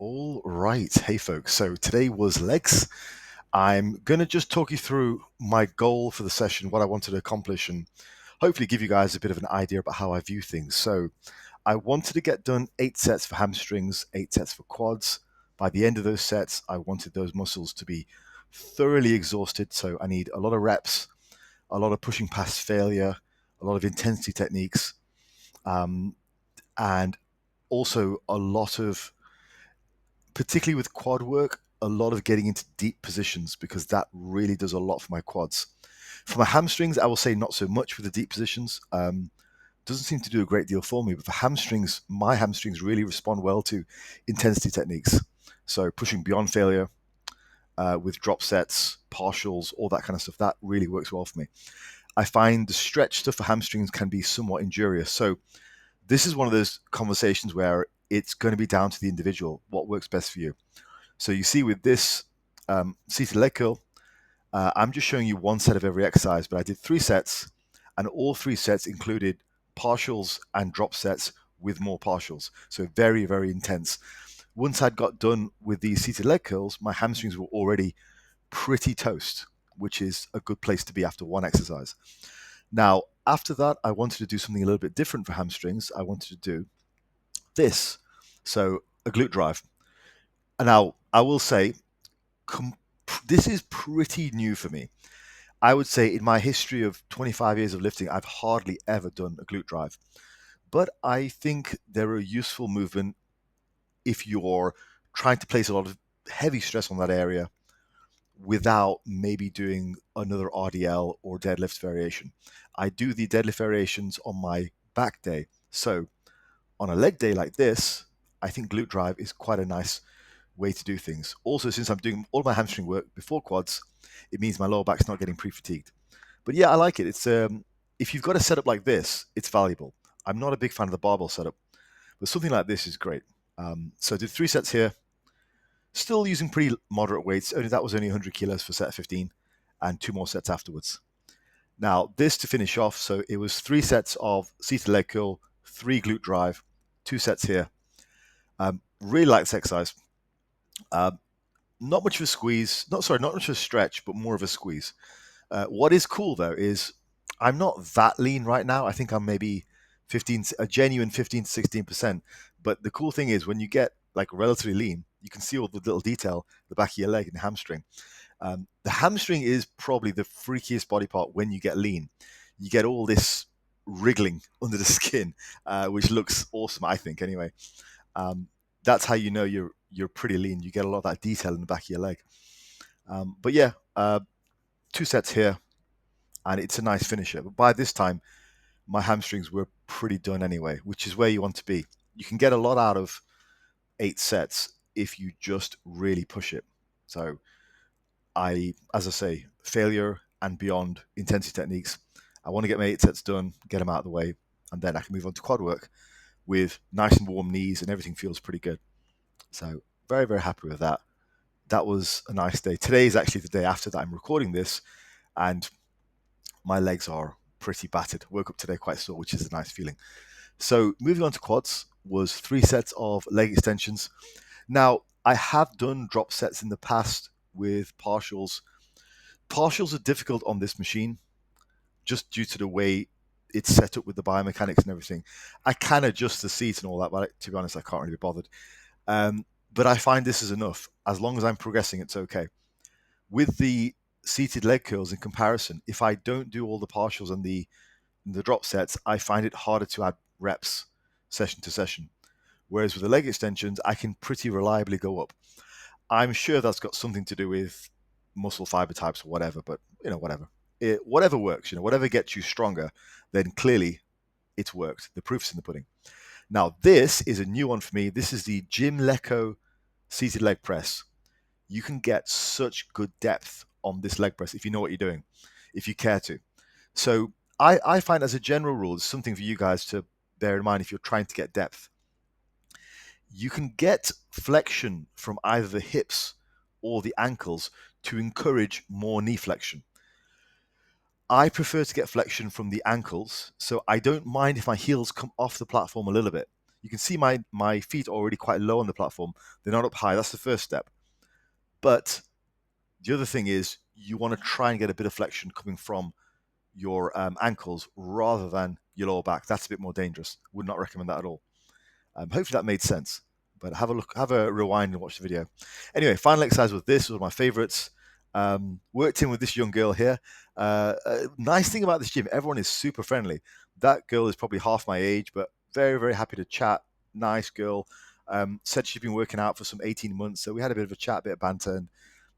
All right. Hey, folks. So today was legs. I'm going to just talk you through my goal for the session, what I wanted to accomplish, and hopefully give you guys a bit of an idea about how I view things. So I wanted to get done 8 sets for hamstrings, 8 sets for quads. By the end of those sets, I wanted those muscles to be thoroughly exhausted. So I need a lot of reps, a lot of pushing past failure, a lot of intensity techniques, um, and also a lot of, particularly with quad work, a lot of getting into deep positions because that really does a lot for my quads. For my hamstrings, I will say not so much with the deep positions. Doesn't seem to do a great deal for me, but for hamstrings, my hamstrings really respond well to intensity techniques. So pushing beyond failure with drop sets, partials, all that kind of stuff, that really works well for me. I find the stretch stuff for hamstrings can be somewhat injurious. So this is one of those conversations where it's going to be down to the individual, what works best for you. So you see with this seated leg curl, I'm just showing you one set of every exercise, but I did 3 sets, and all 3 sets included partials and drop sets with more partials. So very, very intense. Once I'd got done with these seated leg curls, my hamstrings were already pretty toast, which is a good place to be after one exercise. Now, after that, I wanted to do something a little bit different for hamstrings. I wanted to do this. So a glute drive. And now, I will say, this is pretty new for me. I would say in my history of 25 years of lifting, I've hardly ever done a glute drive. But I think they're a useful movement if you're trying to place a lot of heavy stress on that area without maybe doing another RDL or deadlift variation. I do the deadlift variations on my back day. So on a leg day like this, I think glute drive is quite a nice way to do things. Also, since I'm doing all my hamstring work before quads, it means my lower back's not getting pre-fatigued. But yeah, I like it. It's if you've got a setup like this, it's valuable. I'm not a big fan of the barbell setup, but something like this is great. So I did 3 sets here, still using pretty moderate weights. Only that was only 100 kilos for set 15, and 2 more sets afterwards. Now this to finish off. So it was 3 sets of seated leg curl, 3 glute drive, 2 sets here. Really like this exercise. Not much of a squeeze. Not much of a stretch, but more of a squeeze. What is cool though is I'm not that lean right now. I think I'm maybe a genuine 15 to 16%. But the cool thing is when you get like relatively lean, you can see all the little detail, the back of your leg and the hamstring. The hamstring is probably the freakiest body part when you get lean. You get all this wriggling under the skin, which looks awesome, I think, anyway. That's how you know you're pretty lean. You get a lot of that detail in the back of your leg. But yeah, 2 sets here, and it's a nice finisher. But by this time, my hamstrings were pretty done anyway, which is where you want to be. You can get a lot out of 8 sets if you just really push it. So as I say, failure and beyond intensity techniques. I want to get my 8 sets done, get them out of the way, and then I can move on to quad work with nice and warm knees, and everything feels pretty good. So very, very happy with that. That was a nice day. Today is actually the day after that I'm recording this, and my legs are pretty battered. Woke up today quite sore, which is a nice feeling. So moving on to quads was 3 sets of leg extensions. Now, I have done drop sets in the past with partials. Partials are difficult on this machine just due to the way it's set up with the biomechanics and everything. I can adjust the seat and all that, but to be honest, I can't really be bothered. But I find this is enough. As long as I'm progressing, it's okay. With the seated leg curls in comparison, if I don't do all the partials and the drop sets, I find it harder to add reps session to session. Whereas with the leg extensions, I can pretty reliably go up. I'm sure that's got something to do with muscle fiber types or whatever, but whatever. Whatever works, whatever gets you stronger, then clearly it's worked. The proof's in the pudding. Now, this is a new one for me. This is the Jim Lecco seated leg press. You can get such good depth on this leg press if you know what you're doing, if you care to. So I find as a general rule, it's something for you guys to bear in mind if you're trying to get depth. You can get flexion from either the hips or the ankles to encourage more knee flexion. I prefer to get flexion from the ankles, so I don't mind if my heels come off the platform a little bit. You can see my feet are already quite low on the platform. They're not up high. That's the first step. But the other thing is you want to try and get a bit of flexion coming from your ankles rather than your lower back. That's a bit more dangerous. Would not recommend that at all. Hopefully that made sense. But have a rewind and watch the video. Anyway, final exercise was this. Was my favorites. Worked in with this young girl here. Nice thing about this gym, everyone is super friendly. That girl is probably half my age, but very, very happy to chat. Nice girl. Said she's been working out for some 18 months, so we had a bit of a chat, a bit of banter,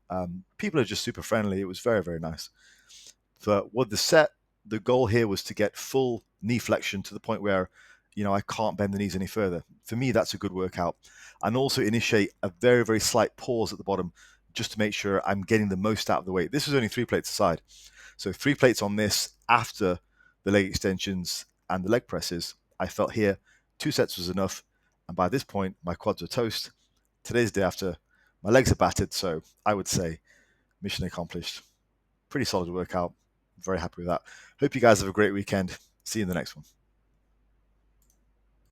and people are just super friendly. It was very, very nice. But what the goal here was to get full knee flexion to the point where, I can't bend the knees any further. For me, that's a good workout. And also initiate a very, very slight pause at the bottom just to make sure I'm getting the most out of the weight. This was only 3 plates aside. So 3 plates on this after the leg extensions and the leg presses. I felt here 2 sets was enough. And by this point, my quads are toast. Today's the day after. My legs are battered. So I would say mission accomplished. Pretty solid workout. Very happy with that. Hope you guys have a great weekend. See you in the next one.